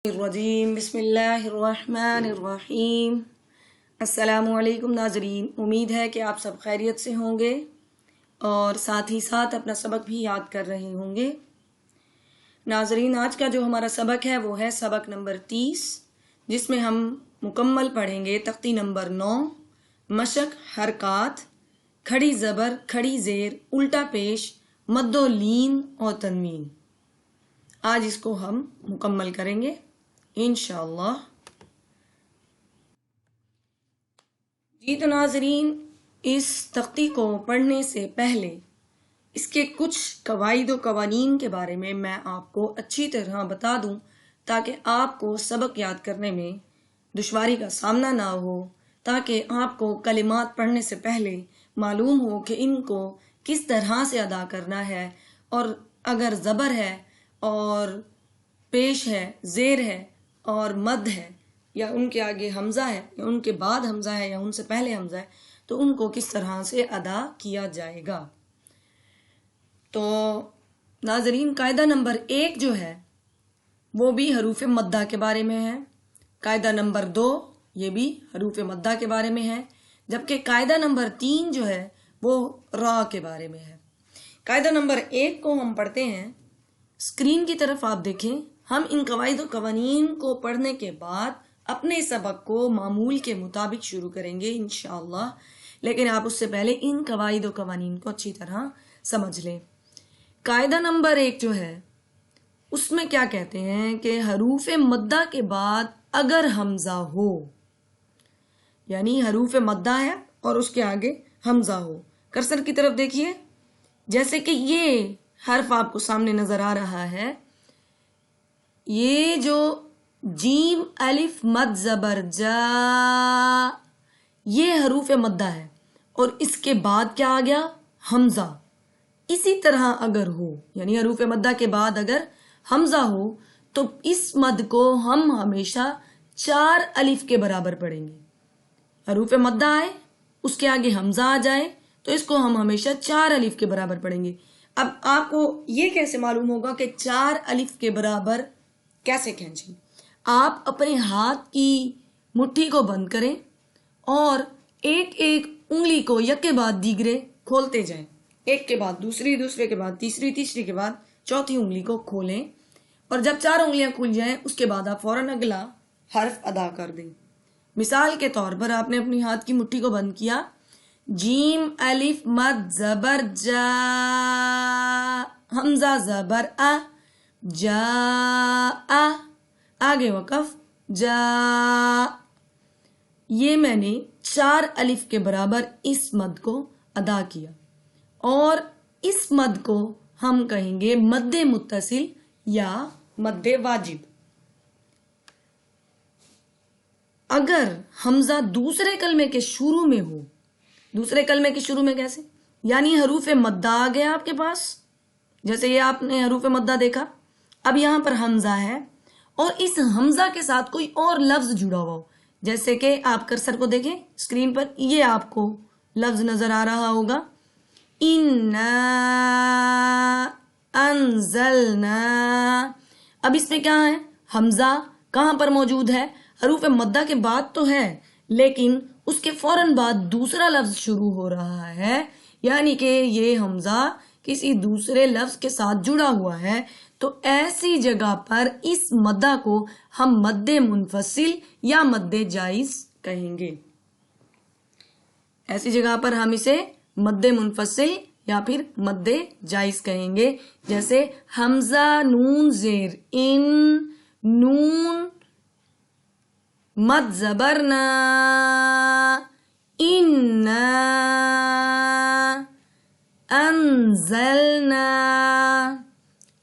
الرجیم بسم اللہ الرحمن الرحیم۔ السلام علیکم ناظرین، امید ہے کہ آپ سب خیریت سے ہوں گے اور ساتھ ہی ساتھ اپنا سبق بھی یاد کر رہے ہوں گے۔ ناظرین، آج کا جو ہمارا سبق ہے وہ ہے سبق نمبر 30، جس میں ہم مکمل پڑھیں گے تختی نمبر 9، مشق، حرکات، کھڑی زبر، کھڑی زیر، الٹا پیش، مد و لین اور تنوین۔ آج اس کو ہم مکمل کریں گے انشاءاللہ۔ جی تو ناظرین، اس تختی کو پڑھنے سے پہلے اس کے کچھ قواعد و قوانین کے بارے میں آپ کو اچھی طرح بتا دوں تاکہ آپ کو سبق یاد کرنے میں دشواری کا سامنا نہ ہو، تاکہ آپ کو کلمات پڑھنے سے پہلے معلوم ہو کہ ان کو کس طرح سے ادا کرنا ہے، اور اگر زبر ہے اور پیش ہے، زیر ہے اور مد ہے، یا ان کے آگے حمزہ ہے یا ان کے بعد حمزہ ہے یا ان سے پہلے حمزہ ہے، تو ان کو کس طرح سے ادا کیا جائے گا۔ تو ناظرین، قاعدہ نمبر 1 جو ہے وہ بھی حروف مدہ کے بارے میں ہے، قاعدہ نمبر 2 یہ بھی حروف مدہ کے بارے میں ہے، جبکہ قاعدہ نمبر 3 جو ہے وہ را کے بارے میں ہے۔ قاعدہ نمبر 1 کو ہم پڑھتے ہیں، اسکرین کی طرف آپ دیکھیں۔ ہم ان قواعد و قوانین کو پڑھنے کے بعد اپنے سبق کو معمول کے مطابق شروع کریں گے انشاءاللہ، لیکن آپ اس سے پہلے ان قواعد و قوانین کو اچھی طرح سمجھ لیں۔ قاعدہ نمبر 1 جو ہے اس میں کیا کہتے ہیں کہ حروف مدہ کے بعد اگر حمزہ ہو، یعنی حروف مدہ ہے اور اس کے آگے حمزہ ہو، کرسر کی طرف دیکھیے، جیسے کہ یہ حرف آپ کو سامنے نظر آ رہا ہے، یہ جو جیم الف مد زبر جا، یہ حروف مدہ ہے، اور اس کے بعد کیا آ گیا؟ حمزہ۔ اسی طرح اگر ہو، یعنی حروف مدہ کے بعد اگر حمزہ ہو تو اس مد کو ہم ہمیشہ 4 الف کے برابر پڑھیں گے۔ حروف مدہ آئے، اس کے آگے حمزہ آ جائے تو اس کو ہم ہمیشہ 4 الف کے برابر پڑھیں گے۔ اب آپ کو یہ کیسے معلوم ہوگا کہ 4 الف کے برابر کیسے کھینچیں؟ آپ اپنے ہاتھ کی مٹھی کو بند کریں اور ایک ایک انگلی کو یک کے بعد دیگرے کھولتے جائیں، ایک کے بعد دوسری، دوسرے کے بعد تیسری، تیسری کے بعد چوتھی انگلی کو کھولیں، اور جب 4 انگلیاں کھل جائیں اس کے بعد آپ فوراً اگلا حرف ادا کر دیں۔ مثال کے طور پر آپ نے اپنی ہاتھ کی مٹھی کو بند کیا، جیم الف مد زبر جا، حمزہ زبر ا، جا ا، آگے وقف جا، یہ میں نے 4 الف کے برابر اس مد کو ادا کیا، اور اس مد کو ہم کہیں گے مد متصل یا مد واجب۔ اگر حمزہ دوسرے کلمے کے شروع میں ہو، دوسرے کلمے کے شروع میں کیسے؟ یعنی حروف مدہ آ گیا آپ کے پاس، جیسے یہ آپ نے حروف مدہ دیکھا، اب یہاں پر حمزہ ہے اور اس حمزہ کے ساتھ کوئی اور لفظ جڑا ہوا ہو، جیسے کہ آپ کرسر کو دیکھیں اسکرین پر، یہ آپ کو لفظ نظر آ رہا ہوگا، اِنَّا انزلنا۔ اب اس میں کیا ہے؟ حمزہ کہاں پر موجود ہے؟ حروف مدہ کے بعد تو ہے، لیکن اس کے فوراً بعد دوسرا لفظ شروع ہو رہا ہے، یعنی کہ یہ حمزہ کسی دوسرے لفظ کے ساتھ جڑا ہوا ہے، تو ایسی جگہ پر اس مدہ کو ہم مد منفصل یا مد جائز کہیں گے۔ ایسی جگہ پر ہم اسے مد منفصل یا پھر مد جائز کہیں گے، جیسے حمزہ نون زیر ان، نون مد زبر نا، اِنَّا انزلنا۔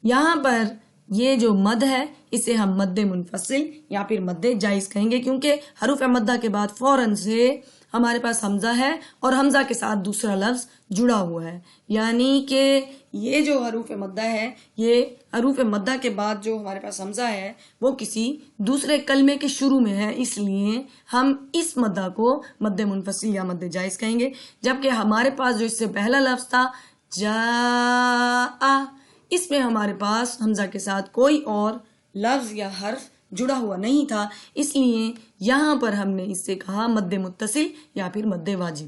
یہاں پر یہ جو مد ہے اسے ہم مد منفصل یا پھر مد جائز کہیں گے، کیونکہ حروف مدہ کے بعد فوراً سے ہمارے پاس حمزہ ہے اور حمزہ کے ساتھ دوسرا لفظ جڑا ہوا ہے، یعنی کہ یہ جو حروف مدہ ہے، یہ حروف مدہ کے بعد جو ہمارے پاس حمزہ ہے وہ کسی دوسرے کلمے کے شروع میں ہے، اس لیے ہم اس مدہ کو مد منفصل یا مد جائز کہیں گے، جبکہ ہمارے پاس جو اس سے پہلا لفظ تھا جا، اس میں ہمارے پاس حمزہ کے ساتھ کوئی اور لفظ یا حرف جڑا ہوا نہیں تھا، اس لیے یہاں پر ہم نے اس سے کہا مد متصل یا پھر مد واجب۔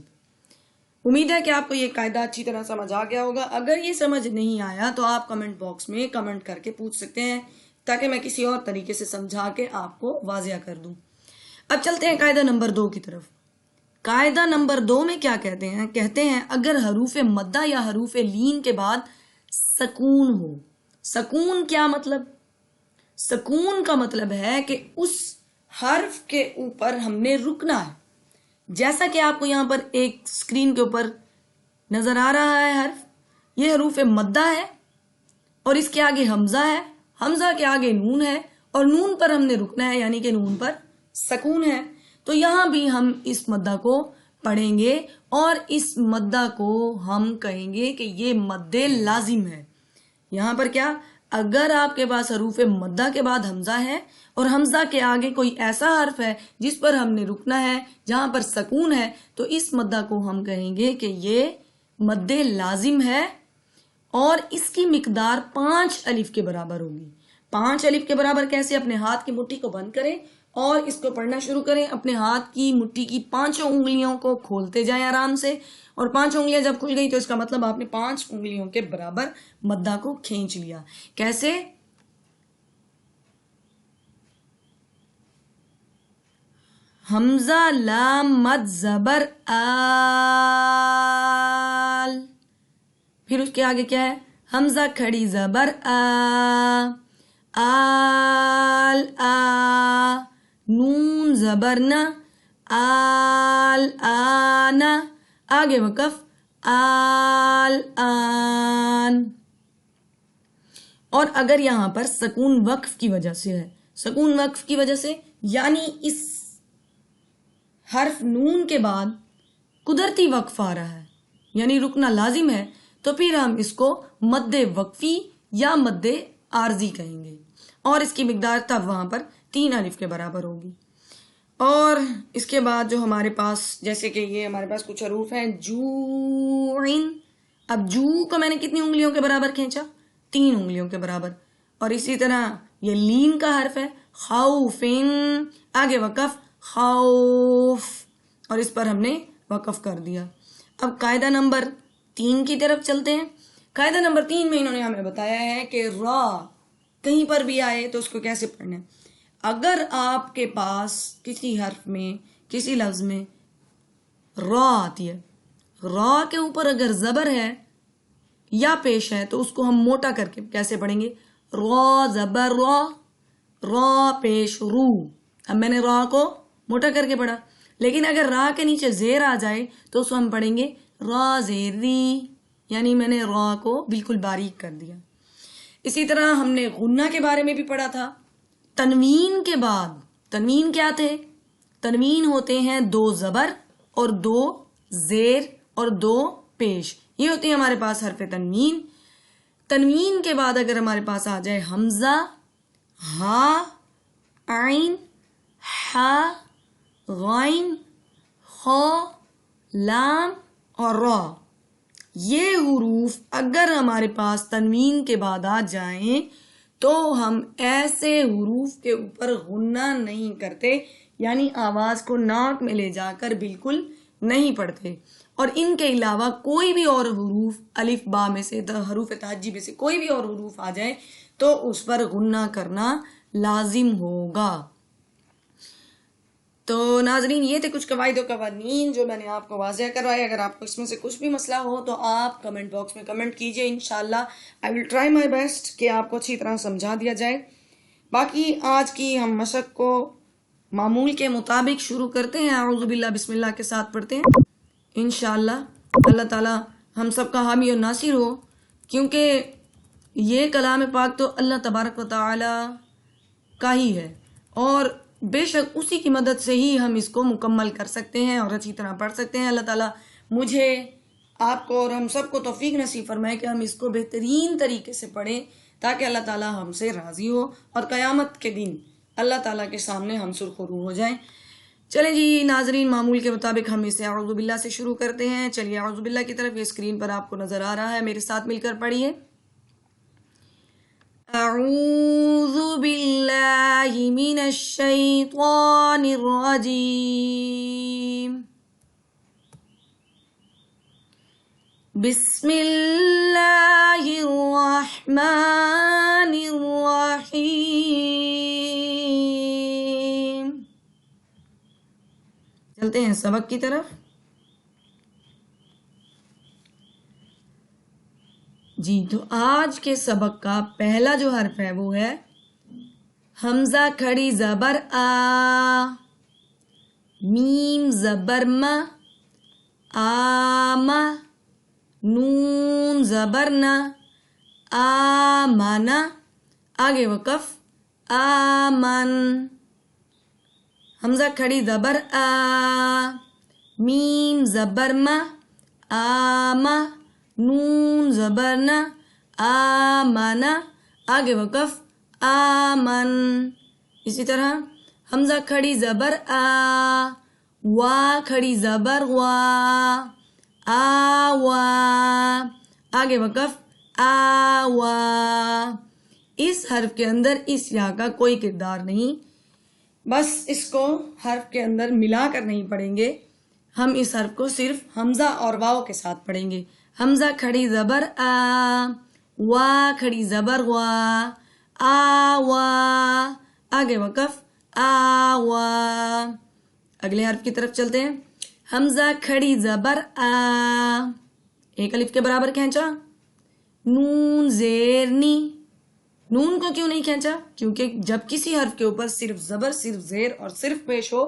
امید ہے کہ آپ کو یہ قاعدہ اچھی طرح سمجھ آ گیا ہوگا۔ اگر یہ سمجھ نہیں آیا تو آپ کمنٹ باکس میں کمنٹ کر کے پوچھ سکتے ہیں تاکہ میں کسی اور طریقے سے سمجھا کے آپ کو واضح کر دوں۔ اب چلتے ہیں قاعدہ نمبر 2 کی طرف۔ قاعدہ نمبر 2 میں کیا کہتے ہیں؟ کہتے ہیں اگر حروف مدہ یا حروف لین کے بعد سکون ہو۔ سکون کیا مطلب؟ سکون کا مطلب ہے کہ اس حرف کے اوپر ہم نے رکنا ہے، جیسا کہ آپ کو یہاں پر ایک سکرین کے اوپر نظر آ رہا ہے حرف، یہ حروف مدہ ہے اور اس کے آگے حمزہ ہے، حمزہ کے آگے نون ہے اور نون پر ہم نے رکنا ہے، یعنی کہ نون پر سکون ہے۔ تو یہاں بھی ہم اس مدہ کو پڑھیں گے اور اس مدہ کو ہم کہیں گے کہ یہ مد لازم ہے۔ یہاں پر کیا؟ اگر آپ کے پاس حروف مدہ کے بعد حمزہ ہے اور حمزہ کے آگے کوئی ایسا حرف ہے جس پر ہم نے رکنا ہے، جہاں پر سکون ہے، تو اس مدہ کو ہم کہیں گے کہ یہ مد لازم ہے اور اس کی مقدار 5 الف کے برابر ہوگی۔ 5 الف کے برابر کیسے؟ اپنے ہاتھ کی مٹھی کو بند کریں اور اس کو پڑھنا شروع کریں۔ اپنے ہاتھ کی مٹھی کی 5 انگلیوں کو کھولتے جائیں آرام سے، اور 5 انگلیاں جب کھل گئی تو اس کا مطلب آپ نے 5 انگلیوں کے برابر مدہ کو کھینچ لیا۔ کیسے؟ حمزہ لام مد زبر آل، پھر اس کے آگے کیا ہے؟ حمزہ کھڑی زبر آ، آل آ، نون زبر نا، آل آنا، آگے وقف آل آن۔ اور اگر یہاں پر سکون وقف کی وجہ سے ہے، سکون وقف کی وجہ سے یعنی اس حرف نون کے بعد قدرتی وقف آ رہا ہے، یعنی رکنا لازم ہے، تو پھر ہم اس کو مد وقفی یا مد عارضی کہیں گے اور اس کی مقدار تب وہاں پر 3 الف کے برابر ہوگی۔ اور اس کے بعد جو ہمارے پاس، جیسے کہ یہ ہمارے پاس کچھ حروف ہیں، جوعن، اب جو کو میں نے کتنی انگلیوں کے برابر کھینچا؟ 3 انگلیوں کے برابر۔ اور اسی طرح یہ لین کا حرف ہے، خوفن، آگے وقف خوف، اور اس پر ہم نے وقف کر دیا۔ اب قاعدہ نمبر 3 کی طرف چلتے ہیں۔ قاعدہ نمبر 3 میں انہوں نے ہمیں بتایا ہے کہ را کہیں پر بھی آئے تو اس کو کیسے پڑھنا ہے۔ اگر آپ کے پاس کسی حرف میں، کسی لفظ میں را آتی ہے، را کے اوپر اگر زبر ہے یا پیش ہے تو اس کو ہم موٹا کر کے کیسے پڑھیں گے؟ را زبر را، را پیش رو۔ اب میں نے را کو موٹا کر کے پڑھا، لیکن اگر را کے نیچے زیر آ جائے تو اس کو ہم پڑھیں گے را زیر ری، یعنی میں نے را کو بالکل باریک کر دیا۔ اسی طرح ہم نے غنہ کے بارے میں بھی پڑھا تھا۔ تنوین کے بعد، تنوین کیا تھے؟ تنوین ہوتے ہیں 2 زبر اور 2 زیر اور 2 پیش، یہ ہوتے ہیں ہمارے پاس حرف تنوین۔ تنوین کے بعد اگر ہمارے پاس آ جائے حمزہ، ہا، عین، ہا، غائن، خا، لام اور را، یہ حروف اگر ہمارے پاس تنوین کے بعد آ جائیں تو ہم ایسے حروف کے اوپر غنہ نہیں کرتے، یعنی آواز کو ناک میں لے جا کر بالکل نہیں پڑھتے۔ اور ان کے علاوہ کوئی بھی اور حروف، الف با میں سے، حروف تہجی میں سے کوئی بھی اور حروف آ جائے تو اس پر غنہ کرنا لازم ہوگا۔ تو ناظرین، یہ تھے کچھ قواعد و قوانین جو میں نے آپ کو واضح کروائے۔ اگر آپ کو اس میں سے کچھ بھی مسئلہ ہو تو آپ کمنٹ باکس میں کمنٹ کیجئے، انشاءاللہ I will try my best کہ آپ کو اچھی طرح سمجھا دیا جائے۔ باقی آج کی ہم مشق کو معمول کے مطابق شروع کرتے ہیں، اعوذ باللہ بسم اللہ کے ساتھ پڑھتے ہیں۔ انشاءاللہ اللہ تعالی ہم سب کا حامی و ناصر ہو، کیونکہ یہ کلام پاک تو اللہ تبارک و تعالی کا ہی ہے اور بے شک اسی کی مدد سے ہی ہم اس کو مکمل کر سکتے ہیں اور اچھی طرح پڑھ سکتے ہیں۔ اللہ تعالیٰ مجھے، آپ کو اور ہم سب کو توفیق نصیب فرمائے کہ ہم اس کو بہترین طریقے سے پڑھیں تاکہ اللہ تعالیٰ ہم سے راضی ہو اور قیامت کے دن اللہ تعالیٰ کے سامنے ہم سرخرو ہو جائیں۔ چلیں جی ناظرین، معمول کے مطابق ہم اسے اعوذ باللہ سے شروع کرتے ہیں۔ چلیے اعوذ باللہ کی طرف، یہ اسکرین پر آپ کو نظر آ رہا ہے، میرے ساتھ مل کر پڑھیے۔ اعوذ باللہ من الشیطان الرجیم بسم اللہ الرحمن الرحیم. چلتے ہیں سبق کی طرف. جی تو آج کے سبق کا پہلا جو حرف ہے وہ ہے حمزہ کھڑی زبر آ، میم زبر ما، آما، نون زبر نا، آمنا، آگے وقف آمن. حمزہ کھڑی زبر آ، میم زبر ما، آما، نون زبر نا، آمنا، آگے وقف آمن. اسی طرح حمزہ کھڑی زبر آ، وا کھڑی زبر وا، آوا، آگے وقف آوا. اس حرف کے اندر اس یا کا کوئی کردار نہیں، بس اس کو حرف کے اندر ملا کر نہیں پڑھیں گے. ہم اس حرف کو صرف حمزہ اور واو کے ساتھ پڑھیں گے. حمزہ کھڑی زبر آ، وا کھڑی زبر وا، آوا، آگے وقف آوا. اگلے حرف کی طرف چلتے ہیں. حمزہ کھڑی زبر آ، ایک الف کے برابر کھینچا، نون زیر نی. نون کو کیوں نہیں کھینچا؟ کیونکہ جب کسی حرف کے اوپر صرف زبر، صرف زیر اور صرف پیش ہو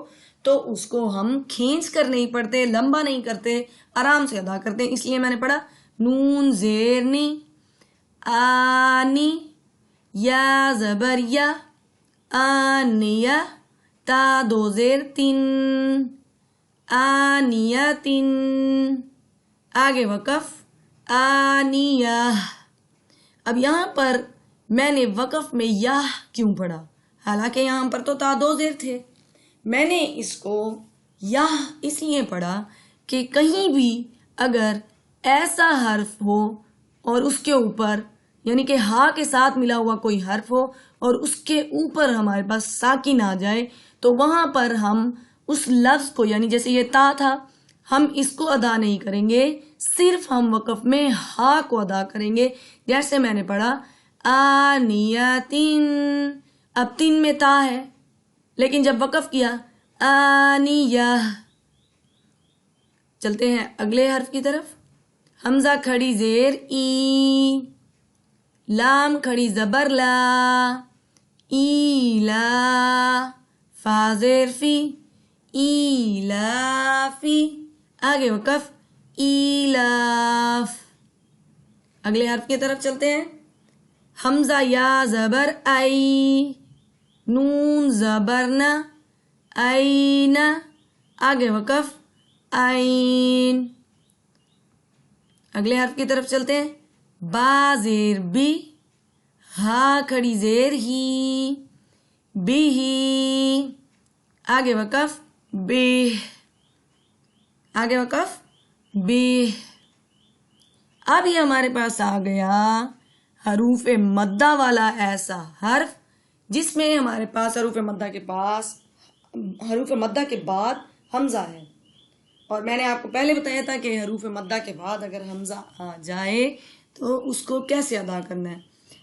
تو اس کو ہم کھینچ کر نہیں پڑھتے، لمبا نہیں کرتے، آرام سے ادا کرتے ہیں. اس لیے میں نے پڑھا نون زیر نی، آنی، یا زبر یا، آنیا، تا دو زیر تین، آنیتن، آگے وقف آنیہ. اب یہاں پر میں نے وقف میں یا کیوں پڑھا؟ حالانکہ یہاں پر تو تا دو زیر تھے. میں نے اس کو یا اس لیے پڑھا کہ کہیں بھی اگر ایسا حرف ہو اور اس کے اوپر یعنی کہ ہا کے ساتھ ملا ہوا کوئی حرف ہو اور اس کے اوپر ہمارے پاس ساکن آ جائے تو وہاں پر ہم اس لفظ کو یعنی جیسے یہ تا تھا ہم اس کو ادا نہیں کریں گے، صرف ہم وقف میں ہا کو ادا کریں گے. جیسے میں نے پڑھا آنیتن، اب تین میں تا ہے لیکن جب وقف کیا آنیہ. چلتے ہیں اگلے حرف کی طرف. حمزہ کھڑی زیر ای، لام کھڑی زبر لا، ایلا، فا زیر فی، ایلافی، آگے وقف ایلاف. اگلے حرف کی طرف چلتے ہیں. حمزہ یا زبر ای، نون زبر نا، اینا، آگے وقف عین. اگلے حرف کی طرف چلتے ہیں. با زیر بی، ہا کھڑی زیر ہی، بی ہی، آگے وقف بی، آگے وقف بی. اب یہ ہمارے پاس آ گیا حروف مدہ والا ایسا حرف جس میں ہمارے پاس حروف مدہ کے بعد حمزہ ہے. اور میں نے آپ کو پہلے بتایا تھا کہ حروف مدہ کے بعد اگر حمزہ آ جائے تو اس کو کیسے ادا کرنا ہے.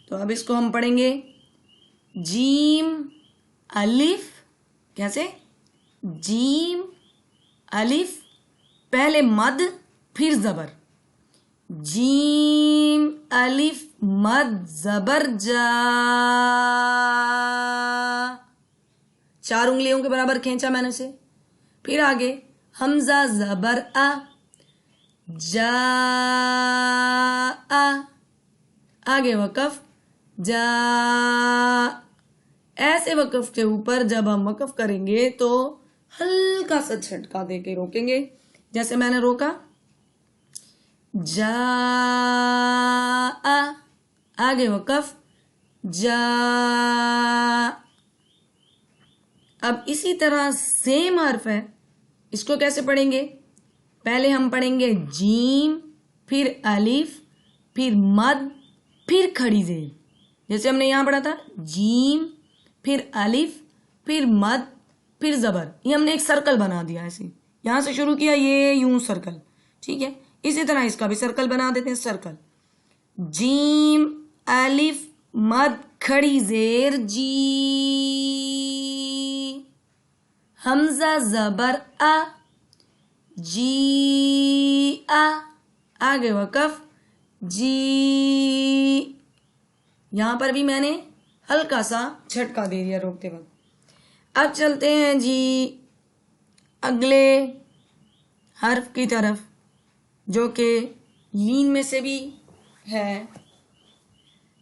تو اب اس کو ہم پڑھیں گے جیم الف. کیسے؟ جیم الف، پہلے مد پھر زبر، جیم الف مد زبر جا. 4 انگلیوں کے برابر کھینچا میں نے اسے. پھر آگے حمزہ زبر آ، جا، آگے وقف جا. ایسے وقف کے اوپر جب ہم وقف کریں گے تو ہلکا سا جھٹکا دے کے روکیں گے. جیسے میں نے روکا جا، آگے وقف جا. اب اسی طرح سیم حرف ہے، اس کو کیسے پڑھیں گے؟ پہلے ہم پڑھیں گے جیم، پھر الف، پھر مد، پھر کھڑی زیر. جیسے ہم نے یہاں پڑھا تھا جیم پھر الف پھر مد پھر زبر، یہ ہم نے ایک سرکل بنا دیا ایسے، یہاں سے شروع کیا یہ یوں سرکل، ٹھیک ہے. اسی طرح اس کا بھی سرکل بنا دیتے ہیں، سرکل جیم الف مد کھڑی زیر جی، حمزہ زبر آ، جی آ، آگے وقف جی. یہاں پر بھی میں نے ہلکا سا جھٹکا دے دیا روکتے وقت. اب چلتے ہیں جی اگلے حرف کی طرف جو کہ لین میں سے بھی ہے،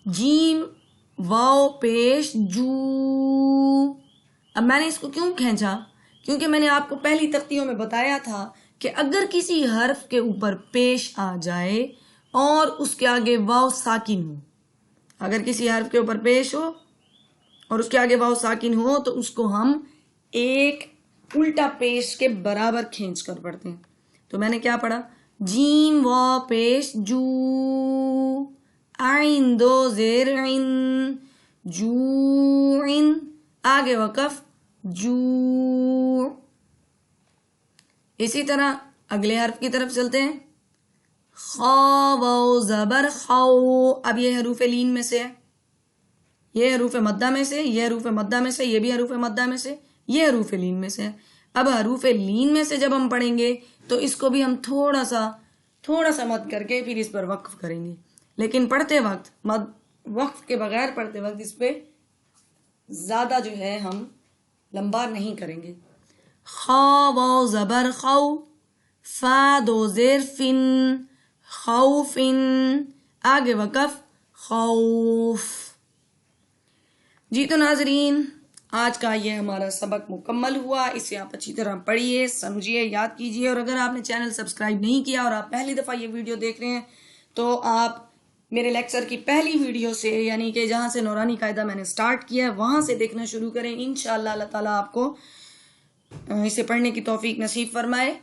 جیم واو پیش جو. اب میں نے اس کو کیوں کھینچا؟ کیونکہ میں نے آپ کو پہلی تختیوں میں بتایا تھا کہ اگر کسی حرف کے اوپر پیش آ جائے اور اس کے آگے واو ساکن ہو، اگر کسی حرف کے اوپر پیش ہو اور اس کے آگے واو ساکن ہو تو اس کو ہم ایک الٹا پیش کے برابر کھینچ کر پڑھتے ہیں. تو میں نے کیا پڑھا؟ جیم واو پیش جو، عین دو زیر عین، جو عین، آگے وقف جو. اسی طرح اگلے حرف کی طرف چلتے ہیں، خا واو زبر خاؤ. اب یہ حروف لین میں سے ہے، یہ حروف مدہ میں سے، یہ حروف مدہ میں سے، یہ بھی حروف مدہ میں سے، یہ حروف لین میں سے ہے. اب حروف لین میں سے جب ہم پڑھیں گے تو اس کو بھی ہم تھوڑا سا مد کر کے پھر اس پر وقف کریں گے، لیکن پڑھتے وقت وقف کے بغیر پڑھتے وقت اس پہ زیادہ جو ہے ہم لمبا نہیں کریں گے. خا واو زبر خو، فا دو زیر فن، خوفن، آگے وقف خوف. جی تو ناظرین، آج کا یہ ہمارا سبق مکمل ہوا. اسے آپ اچھی طرح پڑھیے، سمجھیے، یاد کیجیے. اور اگر آپ نے چینل سبسکرائب نہیں کیا اور آپ پہلی دفعہ یہ ویڈیو دیکھ رہے ہیں تو آپ میرے لیکچر کی پہلی ویڈیو سے، یعنی کہ جہاں سے نورانی قاعدہ میں نے سٹارٹ کیا ہے وہاں سے دیکھنا شروع کریں. انشاءاللہ اللہ تعالیٰ آپ کو اسے پڑھنے کی توفیق نصیب فرمائے.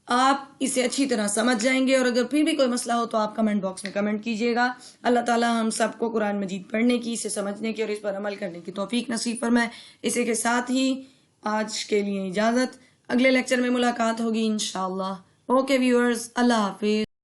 آپ اسے اچھی طرح سمجھ جائیں گے. اور اگر پھر بھی کوئی مسئلہ ہو تو آپ کمنٹ باکس میں کمنٹ کیجیے گا. اللہ تعالیٰ ہم سب کو قرآن مجید پڑھنے کی، اسے سمجھنے کی اور اس پر عمل کرنے کی توفیق نصیب فرمائے. اسی کے ساتھ ہی آج کے لیے اجازت، اگلے لیکچر میں ملاقات ہوگی انشاءاللہ. اوکے ویورز، اللہ حافظ.